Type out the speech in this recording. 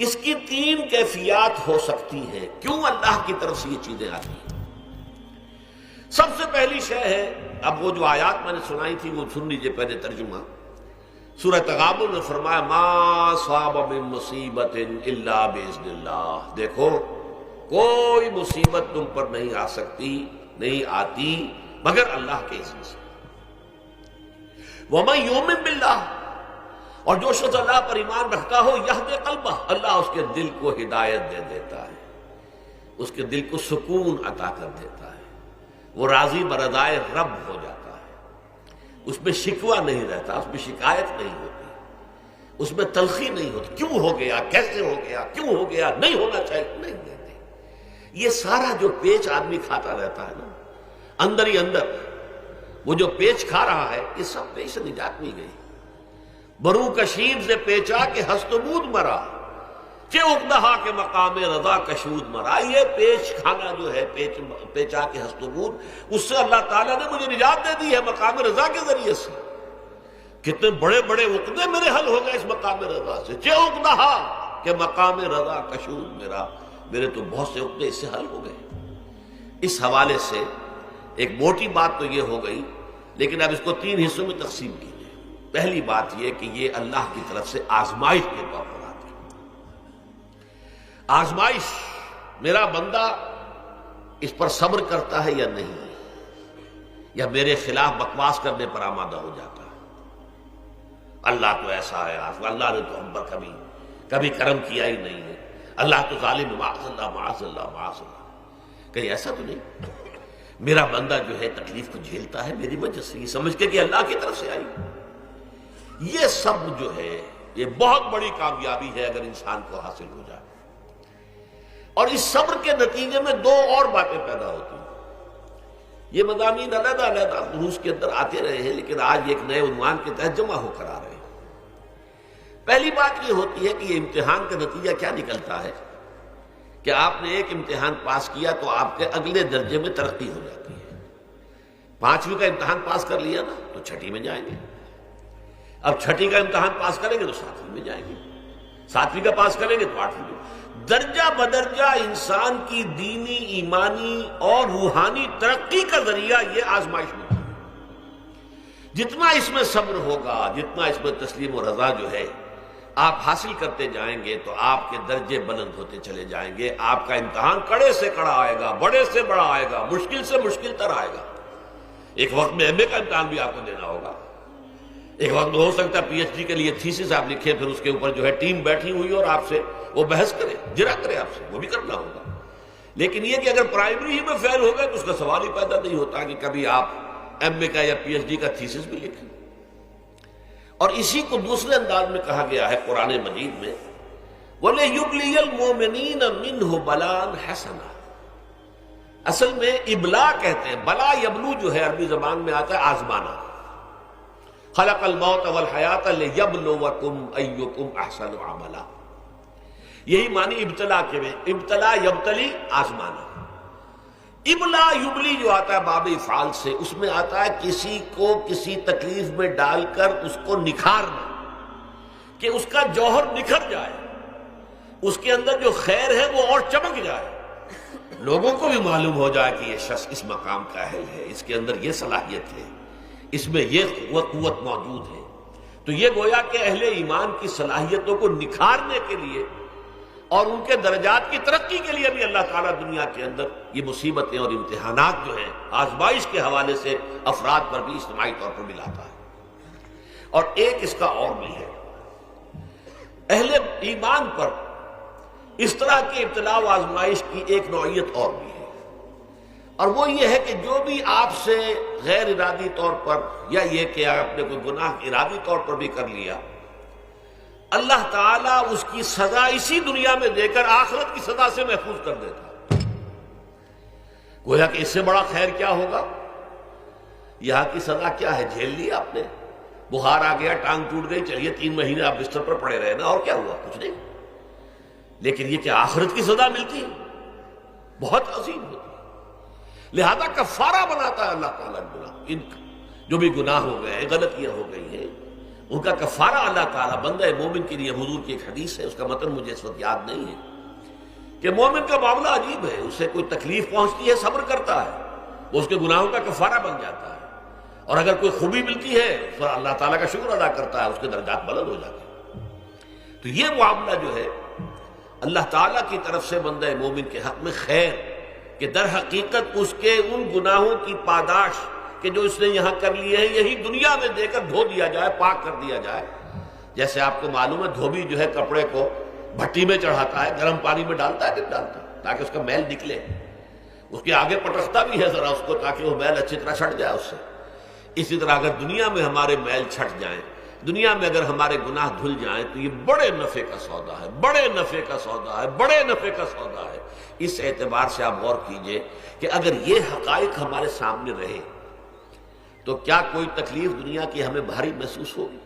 اس کی تین کیفیات ہو سکتی ہیں. کیوں اللہ کی طرف سے یہ چیزیں آتی ہیں؟ سب سے پہلی شے ہے، اب وہ جو آیات میں نے سنائی تھی وہ سن لیجیے پہلے ترجمہ. سورہ تغابن میں فرمایا ما صاب من مصیبت الا باذن اللہ. دیکھو کوئی مصیبت تم پر نہیں آ سکتی، نہیں آتی مگر اللہ کے اذن سے. ومن یؤمن باللہ، اور جو شخص اللہ پر ایمان رکھتا ہو یہدی قلبہ، اللہ اس کے دل کو ہدایت دے دیتا ہے، اس کے دل کو سکون عطا کر دیتا ہے. وہ راضی برضائے رب ہو جاتا ہے، اس میں شکوہ نہیں رہتا، اس میں شکایت نہیں ہوتی، اس میں تلخی نہیں ہوتی. کیوں ہو گیا، کیسے ہو گیا، کیوں ہو گیا، نہیں ہونا چاہیے، نہیں دیتے. یہ سارا جو پیچ آدمی کھاتا رہتا ہے نا اندر ہی اندر، وہ جو پیچ کھا رہا ہے، یہ سب پیچ سے نجات نہیں گئی. برو کشید سے پیچا کے ہست بود مرا، کہ اقدہا کے مقام رضا کشود مرا. یہ پیچ کھانا جو ہے، پیچا کے ہست بود، اس سے اللہ تعالیٰ نے مجھے نجات دے دی ہے مقام رضا کے ذریعے سے. کتنے بڑے بڑے عقدے میرے حل ہو گئے اس مقام رضا سے. کہ اقدہا کے مقام رضا کشود میرا، میرے تو بہت سے عقدے اس سے حل ہو گئے. اس حوالے سے ایک موٹی بات تو یہ ہو گئی، لیکن اب اس کو تین حصوں میں تقسیم کیجیے. پہلی بات یہ کہ یہ اللہ کی طرف سے آزمائش کے طور پر آتی ہے. آزمائش، میرا بندہ اس پر صبر کرتا ہے یا نہیں، یا میرے خلاف بکواس کرنے پر آمادہ ہو جاتا ہے. اللہ تو ایسا ہے، اللہ نے تو ہم پر کبھی کرم کیا ہی نہیں ہے، اللہ تو ظالم، معاذ اللہ معاذ اللہ معاذ اللہ. کہیں ایسا تو نہیں، میرا بندہ جو ہے تکلیف کو جھیلتا ہے میری وجہ سے، یہ سمجھ کے کہ اللہ کی طرف سے آئی. یہ سب جو ہے یہ بہت بڑی کامیابی ہے اگر انسان کو حاصل ہو جائے. اور اس صبر کے نتیجے میں دو اور باتیں پیدا ہوتی ہیں. یہ مضامین علیحدہ علیحدہ دروس کے اندر آتے رہے ہیں، لیکن آج ایک نئے عنوان کے تحت جمع ہو کر آ رہے ہیں. پہلی بات یہ ہوتی ہے کہ یہ امتحان کا نتیجہ کیا نکلتا ہے کہ آپ نے ایک امتحان پاس کیا تو آپ کے اگلے درجے میں ترقی ہو جاتی ہے. 5ویں کا امتحان پاس کر لیا نا تو 6ٹھی میں جائیں گے. اب 6ٹھی کا امتحان پاس کریں گے تو 7ویں میں جائیں گے. 7ویں کا پاس کریں گے تو 8ویں میں. درجہ بدرجہ انسان کی دینی، ایمانی اور روحانی ترقی کا ذریعہ یہ آزمائش ہوتی ہے. جتنا اس میں صبر ہوگا، جتنا اس میں تسلیم و رضا جو ہے آپ حاصل کرتے جائیں گے تو آپ کے درجے بلند ہوتے چلے جائیں گے. آپ کا امتحان کڑے سے کڑا آئے گا، بڑے سے بڑا آئے گا، مشکل سے مشکل تر آئے گا. ایک وقت میں ایم اے کا امتحان بھی آپ کو دینا ہوگا. ایک وقت میں ہو سکتا ہے پی ایچ ڈی کے لیے تھیسس آپ لکھیں، پھر اس کے اوپر جو ہے ٹیم بیٹھی ہوئی اور آپ سے وہ بحث کرے، جرا کرے آپ سے، وہ بھی کرنا ہوگا. لیکن یہ کہ اگر پرائمری ہی میں فیل ہو گئے تو اس کا سوال ہی پیدا نہیں ہوتا کہ کبھی آپ ایم اے کا یا پی ایچ ڈی کا تھیسس بھی لکھیں. اور اسی کو دوسرے انداز میں کہا گیا ہے قرآن مجید میں وَلِيُبْلِيَ الْمُؤْمِنِينَ مِنْهُ بَلَاءً حَسَنًا. اصل میں ابلا کہتے ہیں، بلا یبلو جو ہے عربی زبان میں آتا ہے آزمانا. خلق الموت والحیات لیبلوکم ایکم احسن عملا. یہی معنی ابتلا کے میں، ابتلا یبتلی آزمانا. ابلا یبلی جو آتا ہے باب افعال سے، اس میں آتا ہے کسی کو کسی تکلیف میں ڈال کر اس کو نکھارنا، کہ اس کا جوہر نکھر جائے، اس کے اندر جو خیر ہے وہ اور چمک جائے، لوگوں کو بھی معلوم ہو جائے کہ یہ شخص اس مقام کا اہل ہے، اس کے اندر یہ صلاحیت ہے، اس میں یہ قوت موجود ہے. تو یہ گویا کہ اہل ایمان کی صلاحیتوں کو نکھارنے کے لیے اور ان کے درجات کی ترقی کے لیے بھی اللہ تعالیٰ دنیا کے اندر یہ مصیبتیں اور امتحانات جو ہیں آزمائش کے حوالے سے افراد پر بھی اجتماعی طور پر بھی لاتا ہے. اور ایک اس کا اور بھی ہے، اہل ایمان پر اس طرح کے ابتلاء و آزمائش کی ایک نوعیت اور بھی ہے، اور وہ یہ ہے کہ جو بھی آپ سے غیر ارادی طور پر یا یہ کہ آپ نے کوئی گناہ ارادی طور پر بھی کر لیا، اللہ تعالیٰ اس کی سزا اسی دنیا میں دے کر آخرت کی سزا سے محفوظ کر دیتا. گویا کہ اس سے بڑا خیر کیا ہوگا؟ یہاں کی سزا کیا ہے؟ جھیل لی آپ نے، بخار آ گیا، ٹانگ ٹوٹ گئی، چلیے 3 مہینے آپ بستر پر پڑے رہے نا، اور کیا ہوا؟ کچھ نہیں. لیکن یہ کہ آخرت کی سزا ملتی ہے بہت عظیم ہوتی ہے. لہذا کفارہ بناتا ہے اللہ تعالیٰ گناہ، ان جو بھی گناہ ہو گئے ہیں، غلطیاں ہو گئی ہیں، ان کا کفارہ اللہ تعالیٰ بندہ مومن کے لیے، حضور کی ایک حدیث ہے، اس کا متن مجھے اس وقت یاد نہیں ہے، کہ مومن کا معاملہ عجیب ہے، اسے کوئی تکلیف پہنچتی ہے صبر کرتا ہے، وہ اس کے گناہوں کا کفارہ بن جاتا ہے، اور اگر کوئی خوبی ملتی ہے تو اللہ تعالیٰ کا شکر ادا کرتا ہے، اس کے درجات بلند ہو جاتے ہیں۔ تو یہ معاملہ جو ہے اللہ تعالیٰ کی طرف سے بندہ مومن کے حق میں خیر، کہ در حقیقت اس کے ان گناہوں کی پاداش کہ جو اس نے یہاں کر لیے ہیں یہی دنیا میں دے کر دھو دیا جائے، پاک کر دیا جائے۔ جیسے آپ کو معلوم ہے دھوبی جو ہے کپڑے کو بھٹی میں چڑھاتا ہے، گرم پانی میں ڈالتا ہے، نہیں ڈالتا، تاکہ اس کا میل نکلے، اس کے آگے پٹکتا بھی ہے ذرا اس کو تاکہ وہ میل اچھی طرح چھٹ جائے اس سے۔ اسی طرح اگر دنیا میں ہمارے میل چھٹ جائیں، دنیا میں اگر ہمارے گناہ دھل جائیں تو یہ بڑے نفع کا سودا ہے، بڑے نفع کا سودا ہے، بڑے نفع کا سودا ہے۔ اس اعتبار سے آپ غور کیجئے کہ اگر یہ حقائق ہمارے سامنے رہے تو کیا کوئی تکلیف دنیا کی ہمیں بھاری محسوس ہوگی؟